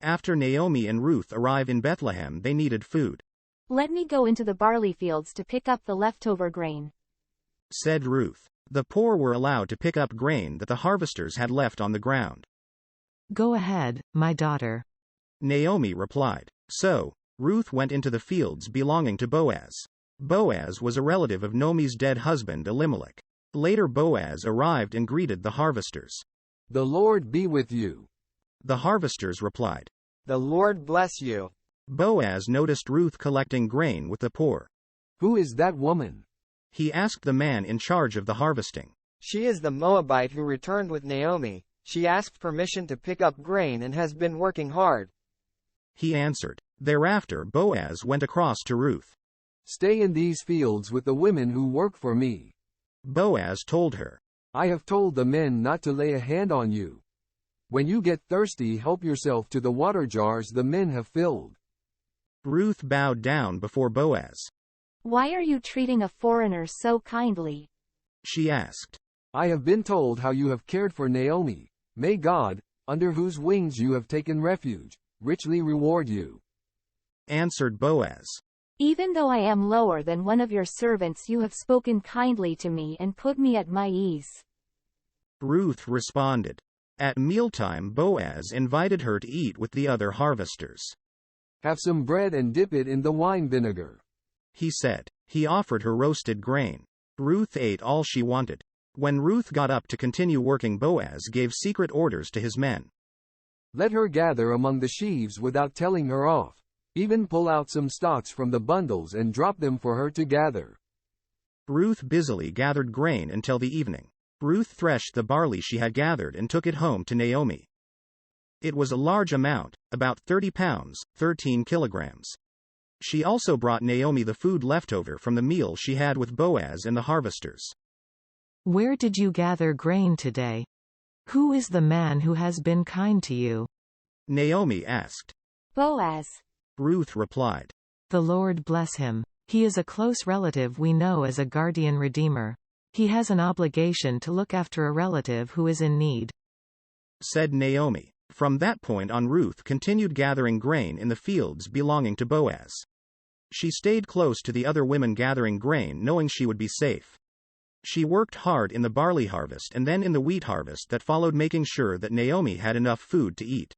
After Naomi and Ruth arrive in Bethlehem, they needed food. "Let me go into the barley fields to pick up the leftover grain," said Ruth. The poor were allowed to pick up grain that the harvesters had left on the ground. "Go ahead, my daughter," Naomi replied. So, Ruth went into the fields belonging to Boaz. Boaz was a relative of Naomi's dead husband Elimelech. Later Boaz arrived and greeted the harvesters. "The Lord be with you." The harvesters replied. "The Lord bless you." Boaz noticed Ruth collecting grain with the poor. "Who is that woman?" He asked the man in charge of the harvesting. "She is the Moabite who returned with Naomi. She asked permission to pick up grain and has been working hard," he answered. Thereafter Boaz went across to Ruth. "Stay in these fields with the women who work for me." Boaz told her. "I have told the men not to lay a hand on you. When you get thirsty, help yourself to the water jars the men have filled." Ruth bowed down before Boaz. "Why are you treating a foreigner so kindly?" she asked. "I have been told how you have cared for Naomi. May God, under whose wings you have taken refuge, richly reward you," answered Boaz. "Even though I am lower than one of your servants, you have spoken kindly to me and put me at my ease," Ruth responded. At mealtime Boaz invited her to eat with the other harvesters. "Have some bread and dip it in the wine vinegar," he said. He offered her roasted grain. Ruth ate all she wanted. When Ruth got up to continue working, Boaz gave secret orders to his men. "Let her gather among the sheaves without telling her off. Even pull out some stalks from the bundles and drop them for her to gather." Ruth busily gathered grain until the evening. Ruth threshed the barley she had gathered and took it home to Naomi. It was a large amount, about 30 pounds, 13 kilograms. She also brought Naomi the food left over from the meal she had with Boaz and the harvesters. "Where did you gather grain today? Who is the man who has been kind to you?" Naomi asked. "Boaz," Ruth replied. "The Lord bless him. He is a close relative we know as a guardian redeemer. He has an obligation to look after a relative who is in need," said Naomi. From that point on, Ruth continued gathering grain in the fields belonging to Boaz. She stayed close to the other women gathering grain, knowing she would be safe. She worked hard in the barley harvest and then in the wheat harvest that followed, making sure that Naomi had enough food to eat.